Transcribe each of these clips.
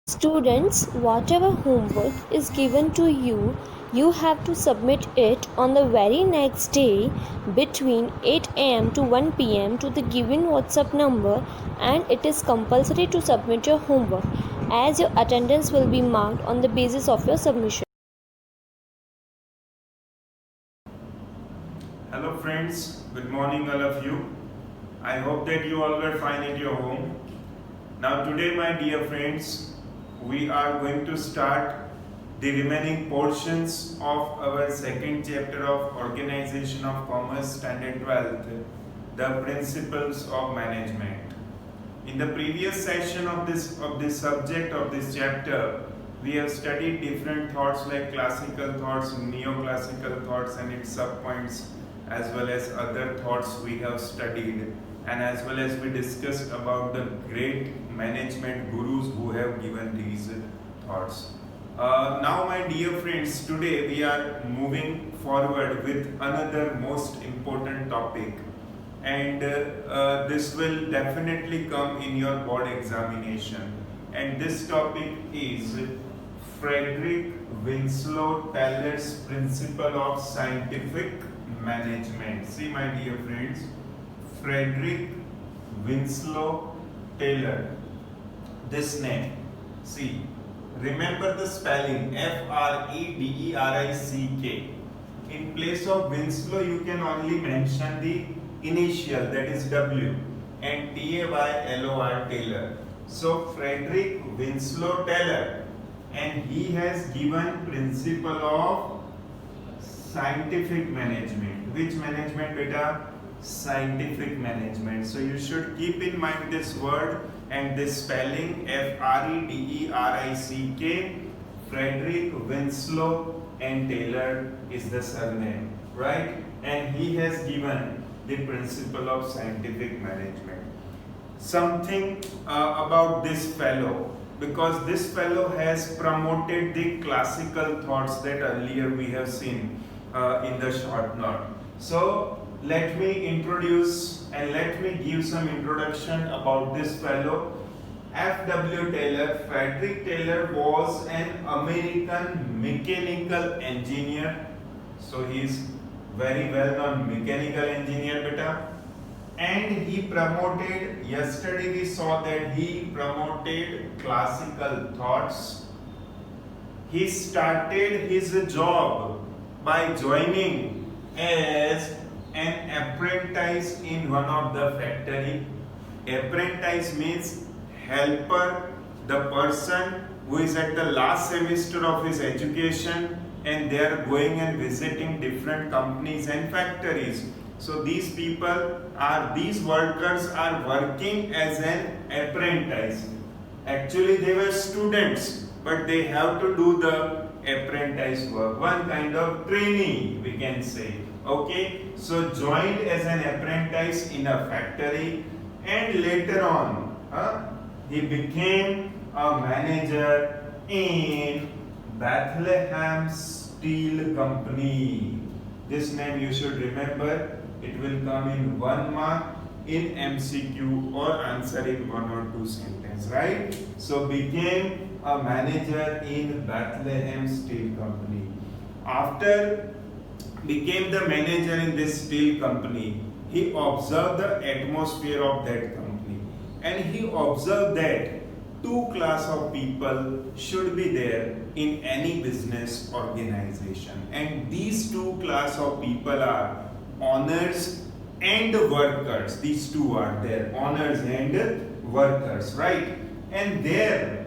Students, whatever homework is given to you, you have to submit it on the very next day between 8 am to 1 pm to the given WhatsApp number, and it is compulsory to submit your homework as your attendance will be marked on the basis of your submission. Hello friends, good morning all of you. I hope that you all were fine at your home. Now today my dear friends, we are going to start the remaining portions of our second chapter of Organization of Commerce Standard 12th, the Principles of Management. In the previous session of this subject of this chapter, we have studied different thoughts like classical thoughts, neoclassical thoughts and its subpoints, as well as other thoughts we have studied, and as well as we discussed about the great management gurus who have given these thoughts. Now my dear friends, today we are moving forward with another most important topic, and this will definitely come in your board examination, and this topic is Frederick Winslow Taylor's Principle of Scientific Management. See my dear friends, Frederick Winslow Taylor, this name, see, remember the spelling Frederick. In place of Winslow you can only mention the initial, that is W, and Taylor, Taylor. So Frederick Winslow Taylor, and he has given principle of scientific management. Which management, beta? Scientific management. So you should keep in mind this word and this spelling Frederick. Frederick Winslow and Taylor is the surname, right? And he has given the principle of scientific management. Something about this fellow, because this fellow has promoted the classical thoughts that earlier we have seen in the short note. So let me introduce and let me give some introduction about this fellow. F.W. Taylor, Frederick Taylor was an American mechanical engineer. So he is very well known mechanical engineer, beta. And he promoted, yesterday we saw that he promoted classical thoughts. He started his job by joining as an apprentice in one of the factory. Apprentice means helper, the person who is at the last semester of his education and they are going and visiting different companies and factories. So these workers are working as an apprentice. Actually they were students, but they have to do the apprentice work, one kind of trainee we can say. Okay, so joined as an apprentice in a factory, and later on he became a manager in Bethlehem Steel Company. This name you should remember. It will come in 1 mark in MCQ or answer in 1 or 2 sentences, right? So became a manager in Bethlehem Steel Company. After became the manager in this steel company, he observed the atmosphere of that company, and he observed that two class of people should be there in any business organization, and these two class of people are owners and workers. These two are there, owners and workers, right? And there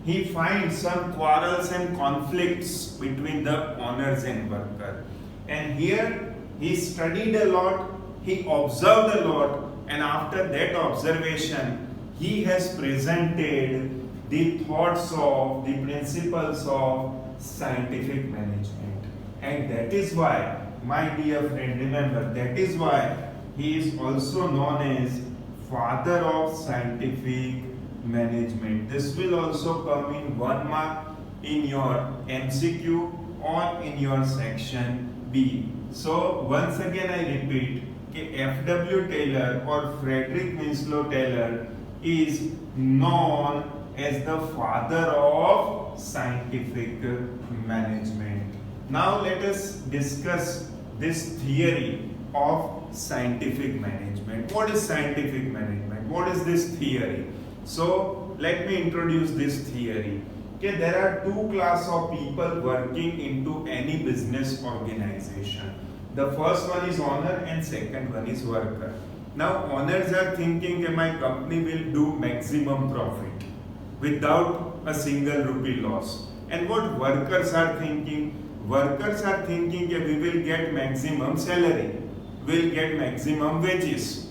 he finds some quarrels and conflicts between the owners and workers. And here he studied a lot, he observed a lot, and after that observation he has presented the thoughts of the principles of scientific management. And that is why, my dear friend, remember, that is why he is also known as father of scientific management. This will also come in 1 mark in your MCQ or in your section B. So once again I repeat, F.W. Taylor or Frederick Winslow Taylor is known as the father of scientific management. Now let us discuss this theory of scientific management. What is scientific management? What is this theory? So let me introduce this theory. Okay, there are two class of people working into any business organization. The first one is owner and second one is worker. Now owners are thinking that my company will do maximum profit without a single rupee loss. And what workers are thinking? Workers are thinking that we will get maximum salary, will get maximum wages.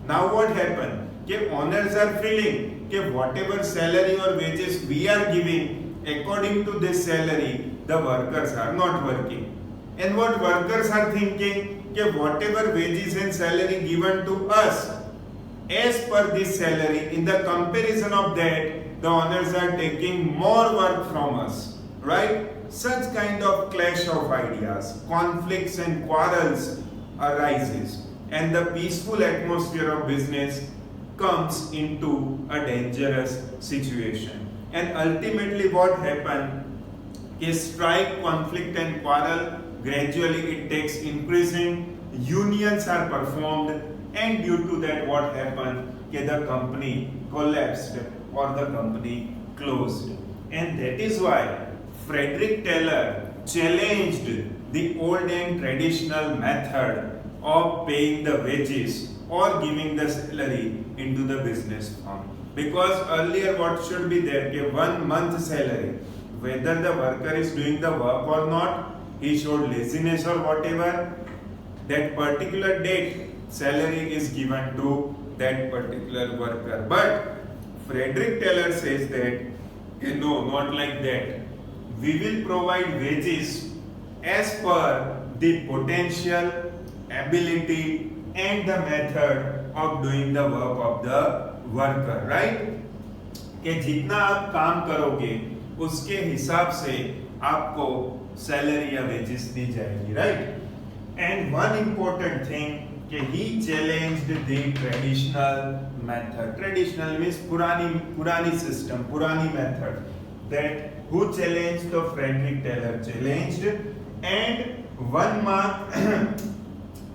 Now what happened? Owners are feeling that whatever salary or wages we are giving, according to this salary, the workers are not working. And what workers are thinking, that whatever wages and salary given to us, as per this salary, in the comparison of that, the owners are taking more work from us, right? Such kind of clash of ideas, conflicts and quarrels arises, and the peaceful atmosphere of business comes into a dangerous situation. And ultimately what happened is strike, conflict and quarrel, gradually it takes increasing, unions are performed, and due to that what happened, the company collapsed or the company closed. And that is why Frederick Taylor challenged the old and traditional method of paying the wages or giving the salary into the business firm. Because earlier what should be there? 1 month salary. Whether the worker is doing the work or not, he showed laziness or whatever, that particular date salary is given to that particular worker. But Frederick Taylor says that no, not like that. We will provide wages as per the potential, ability and the method of doing the work of the worker, right? कि जितना आप काम करोगे उसके हिसाब से आपको salary या वेजेस दी जाएगी, right? And one important thing कि he challenged the traditional method. Traditional means पुरानी system, पुरानी method. That who challenged? तो Frederick Taylor challenged. And 1 mark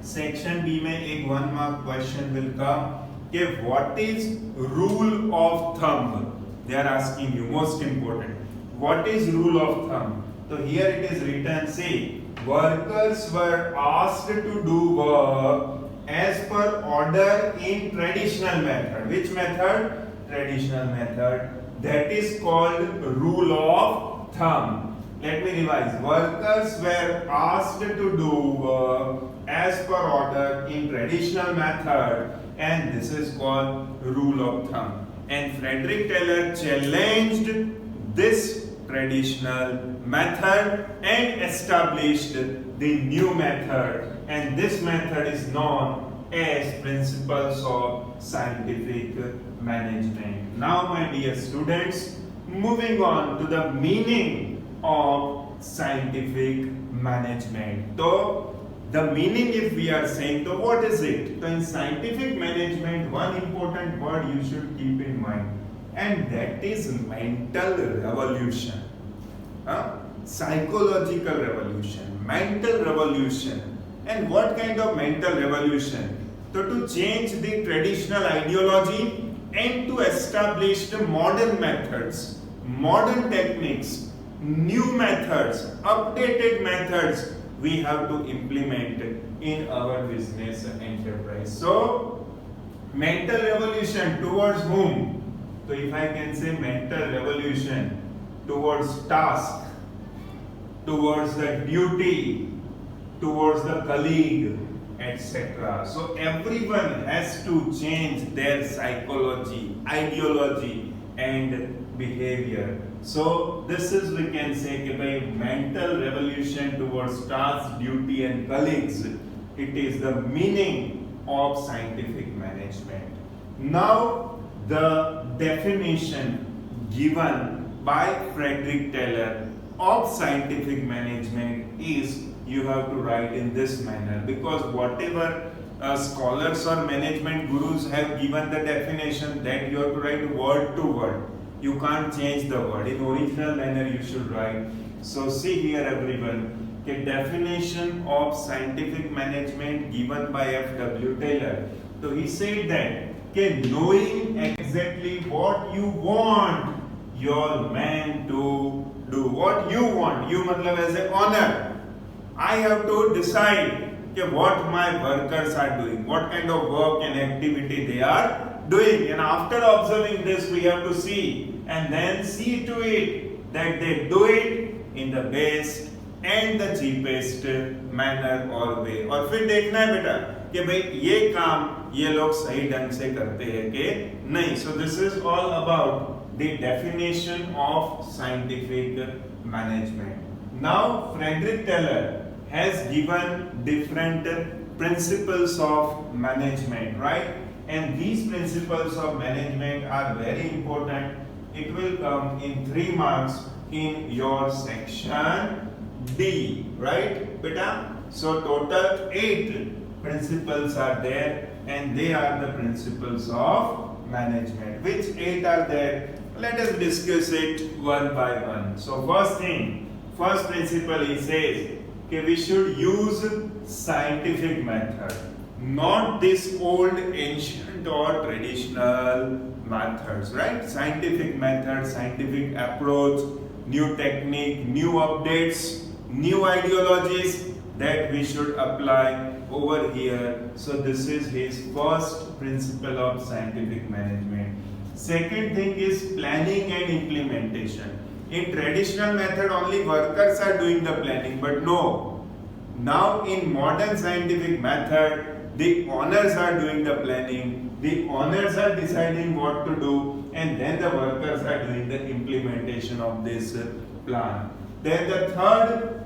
section B में एक 1 mark question will come कि what is rule of thumb? They are asking you, most important. What is rule of thumb? So here it is written, say, workers were asked to do work as per order in traditional method. Which method? Traditional method. That is called rule of thumb. Let me revise. Workers were asked to do work as per order in traditional method, and this is called rule of thumb. And Frederick Taylor challenged this traditional method and established the new method, and this method is known as principles of scientific management. Now my dear students, moving on to the meaning of scientific management. So the meaning, if we are saying, so what is it? So in scientific management, one important word you should keep in mind, and that is mental revolution. Psychological revolution, mental revolution. And what kind of mental revolution? So to change the traditional ideology and to establish the modern methods, modern techniques, new methods, updated methods we have to implement in our business enterprise. So mental revolution towards whom? So if I can say mental revolution towards task, towards the duty, towards the colleague, etc. So everyone has to change their psychology, ideology and behavior. So this is, we can say, by mental revolution towards task, duty and colleagues. It is the meaning of scientific management. Now the definition given by Frederick Taylor of scientific management is, you have to write in this manner, because whatever scholars or management gurus have given the definition, that you have to write word to word. You can't change the word. In original manner you should write. So see here everyone, a definition of scientific management given by F.W. Taylor. So he said that knowing exactly what you want your man to do. What you want. You matlab as a owner. I have to decide what my workers are doing, what kind of work and activity they are doing. And after observing this, we have to see and then see to it that they do it in the best and the cheapest manner or way. और फिर देखना है बेटा कि भाई ये काम ये लोग सही ढंग से करते हैं कि नहीं. So this is all about the definition of scientific management. Now Frederick Taylor has given different principles of management, right? And these principles of management are very important. It will come in 3 marks in your section D, right, beta? So total 8 principles are there, and they are the principles of management. Which 8 are there? Let us discuss it one by one. So first principle he says we should use scientific method, not this old ancient or traditional methods, right? Scientific method, scientific approach, new technique, new updates, new ideologies that we should apply over here. So this is his first principle of scientific management. Second thing is planning and implementation. In traditional method only workers are doing the planning, but no. Now in modern scientific method, the owners are doing the planning, the owners are deciding what to do, and then the workers are doing the implementation of this plan. Then the third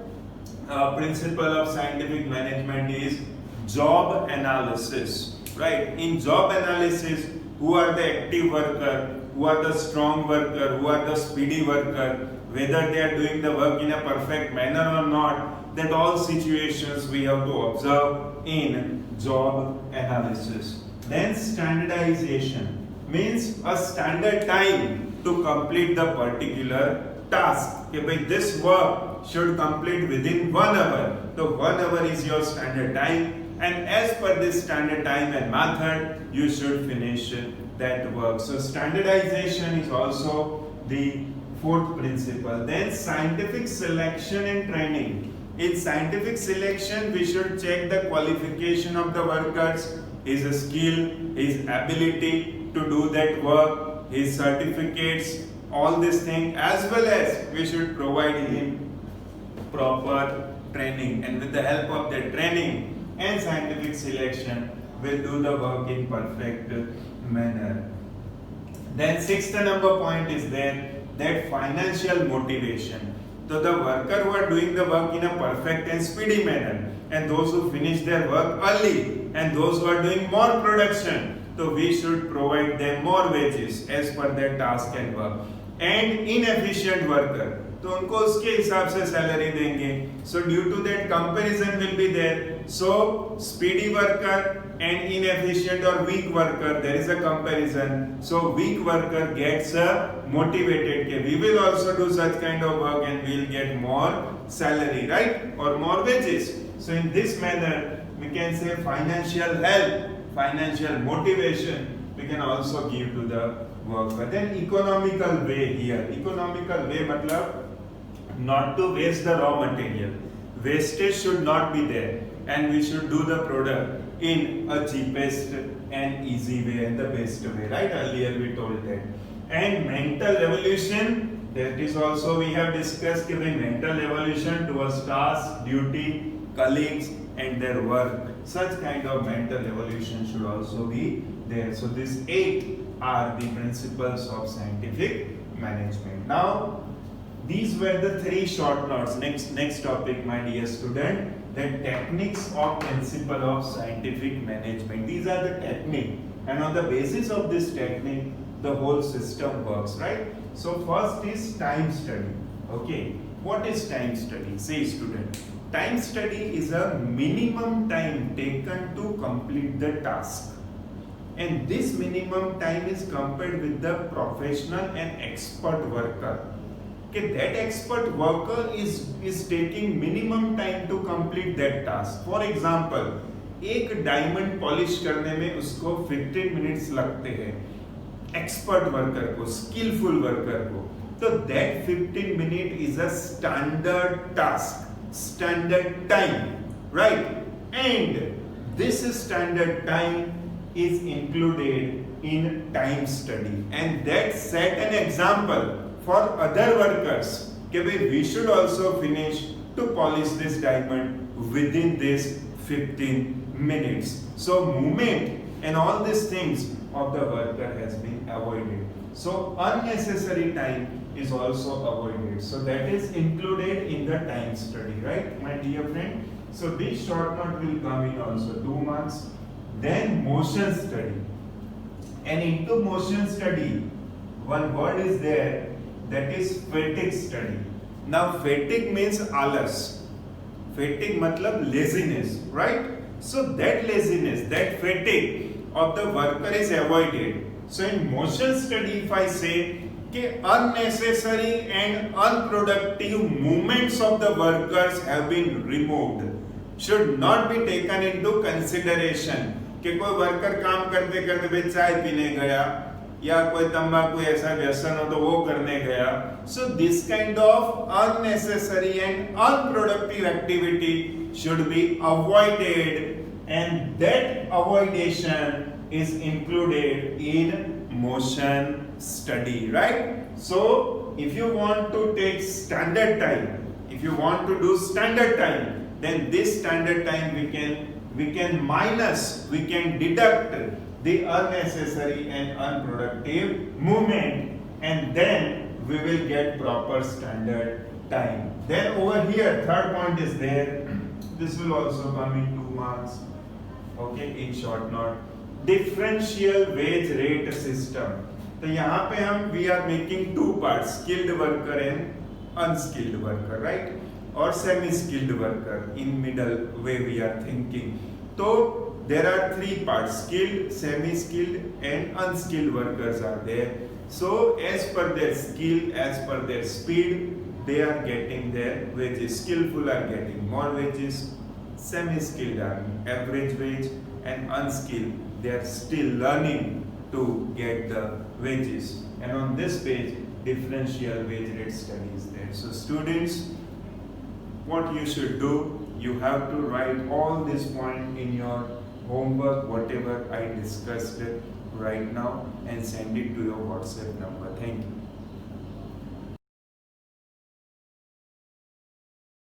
principle of scientific management is job analysis, right? In job analysis, who are the active worker, who are the strong worker, who are the speedy worker, whether they are doing the work in a perfect manner or not, that all situations we have to observe in job analysis. Then standardization means a standard time to complete the particular task. Okay, by this work should complete within 1 hour. So 1 hour is your standard time, and as per this standard time and method, you should finish that work. So standardization is also the fourth principle. Then scientific selection and training. In scientific selection, we should check the qualification of the workers, his skill, his ability to do that work, his certificates, all these things, as well as we should provide him proper training. And with the help of that training and scientific selection, we'll do the work in perfect manner. Then sixth number point is there, that financial motivation. So the worker who are doing the work in a perfect and speedy manner, and those who finish their work early, and those who are doing more production, so we should provide them more wages as per their task and work. And inefficient worker, तो उनको उसके हिसाब से salary देंगे. So due to that comparison will be there. So speedy worker and inefficient or weak worker, there is a comparison. So weak worker gets motivated. Okay, we will also do such kind of work and we will get more salary, right? Or more wages. So in this manner, we can say financial help, financial motivation, we can also give to the worker. Then economical way here. Economical way matlab not to waste the raw material. Wastage should not be there, and we should do the product in a cheapest and easy way and the best way, right? Earlier we told that. And mental revolution, that is also we have discussed giving mental revolution towards task, duty, colleagues and their work. Such kind of mental revolution should also be there. So these 8 are the principles of scientific management. Now these were the 3 short notes. Next topic, my dear student, the techniques of principle of scientific management. These are the technique, and on the basis of this technique, the whole system works, right? So first is time study. Okay, what is time study? Say student, time study is a minimum time taken to complete the task. and this minimum time is compared with the professional and expert worker. Okay, that expert worker is taking minimum time to complete that task. For example, एक diamond polish करने में उसको 15 minutes लगते हैं expert worker को, skilful worker को. तो that 15 minute is a standard task, standard time, right? And this standard time is included in time study, and that set an example for other workers कि भाई we should also finish to polish this diamond within this 15 minutes. So movement and all these things of the worker has been avoided. So unnecessary time is also avoided. So that is included in the time study, right, my dear friend? So this short note will come in also 2 marks. Then motion study. And into motion study, one word is there, that is fatigue study. Now fatigue means alas. Fatigue matlab laziness, right? So that laziness, that fatigue of the worker is avoided. So in motion study, if I say कि unnecessary and unproductive movements of the workers have been removed, should not be taken into consideration. कि कोई worker काम करते करते भाई चाय पीने गया या कोई तंबाकू ऐसा व्यसन हो तो वो करने गया. So this kind of unnecessary and unproductive activity should be avoided, and that avoidation is included in motion study, right? So if you want to take standard time, if you want to do standard time, then this standard time we can minus, we can deduct the unnecessary and unproductive movement, and then we will get proper standard time. Then over here third point is there, this will also come in 2 marks, okay, in short note. Differential wage rate system. तो यहाँ पे हम we are making 2 parts, skilled worker and unskilled worker, right? Or semi skilled worker, in middle way we are thinking. So there are 3 parts, skilled, semi skilled and unskilled workers are there. So as per their skill, as per their speed, they are getting their wages. Skillful are getting more wages, semi skilled are average wage, and unskilled they are still learning to get the wages. And on this page differential wage rate study is there. So students, what you should do, you have to write all this point in your homework, whatever I discussed right now, and send it to your WhatsApp number. Thank you.